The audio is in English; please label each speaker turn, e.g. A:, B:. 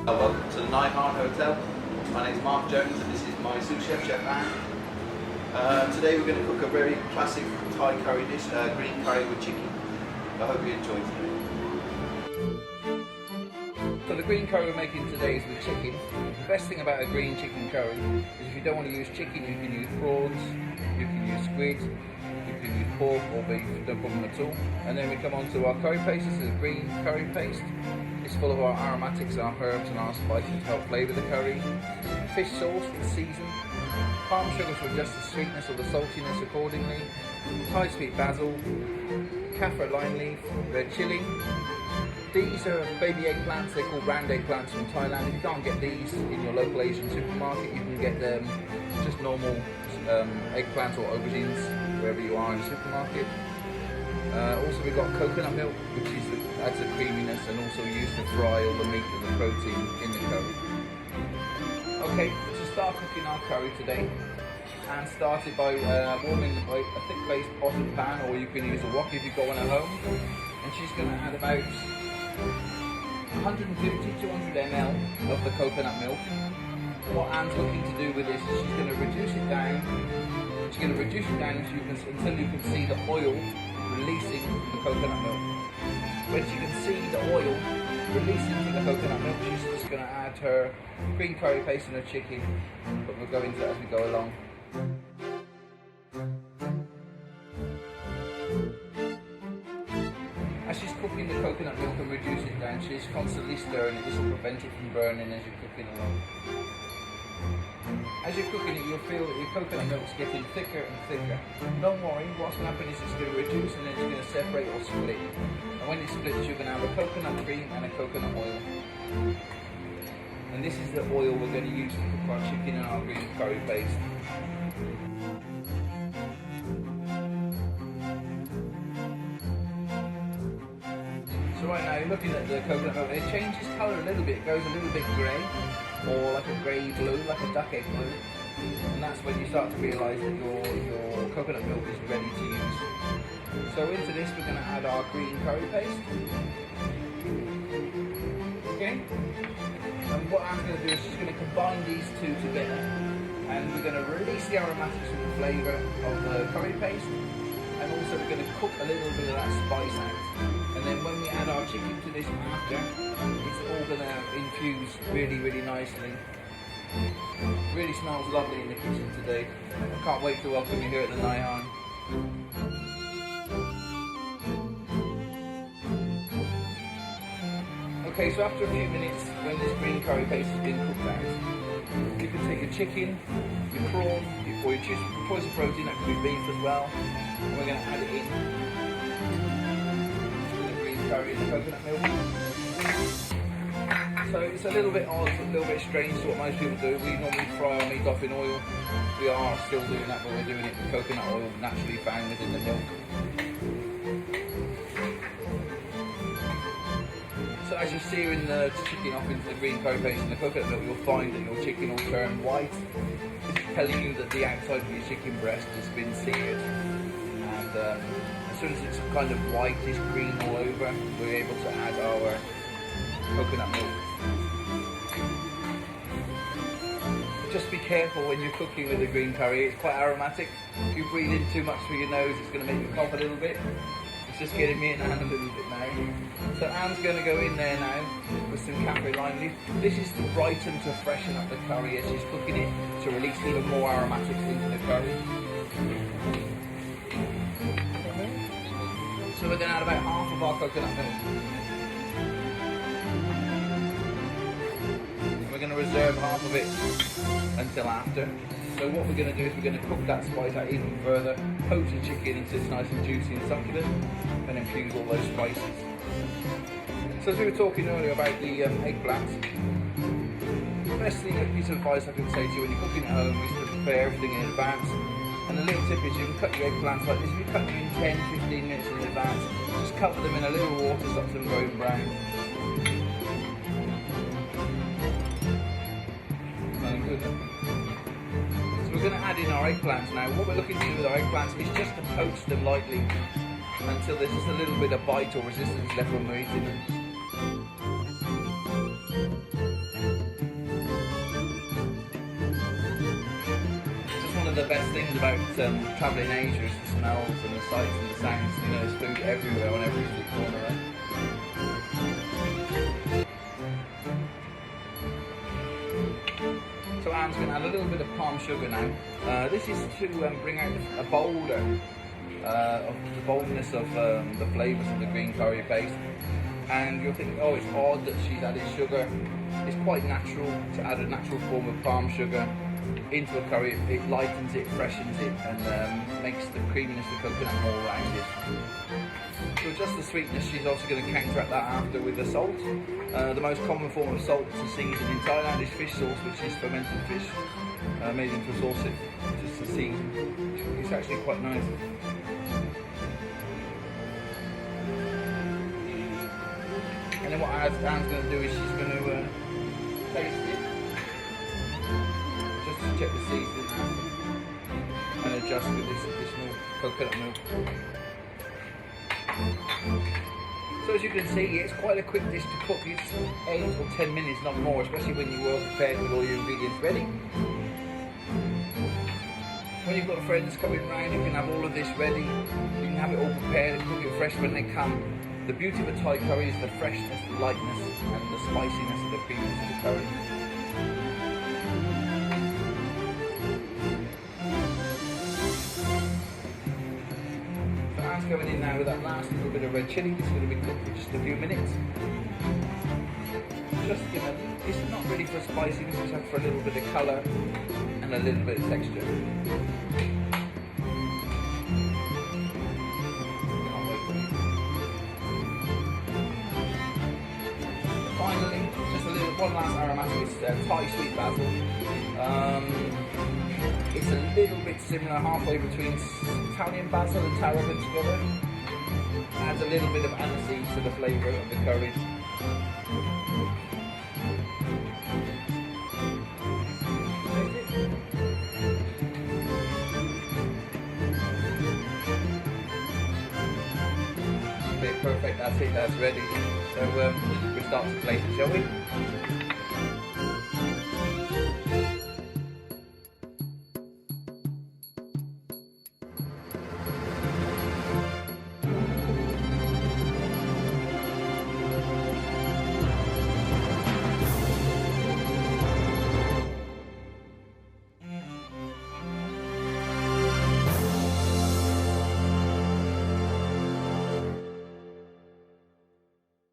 A: Welcome to the Harn Hotel. My name is Mark Jones and this is my sous chef, Chef Harn. Today we're going to cook a very classic Thai curry dish, green curry with chicken. I hope you enjoy today. So the green curry we're making today is with chicken. The best thing about a green chicken curry is if you don't want to use chicken, you can use prawns, you can use squid, you can use pork or beef, no problem at all. And then we come on to our curry paste. This is a green curry paste. It's full of our aromatics, our herbs and our spices to help flavour the curry. Fish sauce to season. Palm sugar to adjust the sweetness or the saltiness accordingly. Thai sweet basil. Kaffir lime leaf. Red chilli. These are baby eggplants. They're called round eggplants from Thailand. If you can't get these in your local Asian supermarket, you can get them just normal eggplants or aubergines wherever you are in the supermarket. Also we've got coconut milk, which adds a creaminess and also used to fry all the meat and the protein in the curry. Okay, to start cooking our curry today, and start it by warming a thick based bottom pan, or you can use a wok if you've got one at home. And she's going to add about 150-200 ml of the coconut milk. What Anne's looking to do with this is she's going to reduce it down. She's going to reduce it down until you can see the oil releasing from the coconut milk. When she can see the oil releasing from the coconut milk, she's just going to add her green curry paste and her chicken, but we'll go into that as we go along. As she's cooking the coconut milk and reduce it down, she's constantly stirring it. This will prevent it from burning as you're cooking along. As you're cooking it, you'll feel that your coconut milk's getting thicker and thicker. Don't worry, what's going to happen is it's going to reduce and then it's going to separate or split. And when it splits, you're going to have a coconut cream and a coconut oil. And this is the oil we're going to use to cook our chicken and our green curry paste. So right now, you're looking at the coconut milk, and it changes colour a little bit. It goes a little bit grey, or like a grey blue, like a duck egg blue, and that's when you start to realise that your coconut milk is ready to use. So into this we're going to add our green curry paste. Okay, and what I'm going to do is just going to combine these two together, and we're going to release the aromatics and the flavour of the curry paste, and also we're going to cook a little bit of that spice out. And then when we add our chicken to this after, it's all going to infuse really, really nicely. Really smells lovely in the kitchen today. I can't wait to welcome you here at the Harn. Okay, so after a few minutes, when this green curry paste has been cooked out, you can take your chicken, your prawn, or your choice of protein, that could be beef as well, and we're going to add it in. Curry and the coconut milk. So it's a little bit odd, a little bit strange to what most people do. We normally fry our meat off in oil. We are still doing that, but we're doing it with coconut oil naturally found within the milk. So as you're searing the chicken off into the green curry paste and the coconut milk, you'll find that your chicken will turn white. This is telling you that the outside of your chicken breast has been seared. And as soon as it's kind of whitish green all over, we're able to add our coconut milk. Just be careful when you're cooking with the green curry, it's quite aromatic. If you breathe in too much through your nose, it's going to make you cough a little bit. It's just getting me in hand a little bit now. So Anne's going to go in there now with some kaffir lime leaf. This is to brighten, to freshen up the curry as she's cooking it, to release even more aromatics into the curry. So we're going to add about half of our coconut milk. We're going to reserve half of it until after. So what we're going to do is we're going to cook that spice out even further, poach the chicken until it's nice and juicy and succulent, and infuse all those spices. So as we were talking earlier about the eggplants, the best thing, a piece of advice I can say to you when you're cooking at home is to prepare everything in advance. And the little tip is you can cut your eggplants like this. If you cut them in 10-15 minutes in advance, just cover them in a little water, stop them going brown. Good. So we're going to add in our eggplants now. What we're looking to do with our eggplants is just to poach them lightly until there's just a little bit of bite or resistance left when we're eating them. of the best things about travelling Asia is the smells and the sights and the sounds. You know, there's food everywhere on every street corner, right? So Anne's going to add a little bit of palm sugar now. This is to bring out a bolder, of the boldness of the flavours of the green curry paste. And you'll think, oh, it's odd that she's added sugar. It's quite natural to add a natural form of palm sugar into a curry. It lightens it, freshens it, and makes the creaminess of coconut more rounded. To adjust the sweetness, she's also going to counteract that after with the salt. The most common form of salt to season in Thailand is fish sauce, which is fermented fish made into a sauce just to season. It's actually quite nice. And then what Anne's going to do is she's going to taste it, just to check the seasoning and adjust with this additional coconut milk. So as you can see, it's quite a quick dish to cook. It's 8 or 10 minutes, not more, especially when you're well prepared with all your ingredients ready. When you've got friends coming round, you can have all of this ready. You can have it all prepared and cook it fresh when they come. The beauty of a Thai curry is the freshness, the lightness, and the spiciness and the creaminess of the curry. So Anne's going in now with that last little bit of red chilli. It's going to be cooked for just a few minutes. Just, you know, it's not really for spiciness, it's just for a little bit of colour and a little bit of texture. Finally, just one last aromatic is Thai sweet basil. It's a little bit similar, halfway between Italian basil and tarragon together. Adds a little bit of aniseed to the flavour of the curry. Okay, perfect, that's it, that's ready. So we'll start to plate it, shall we?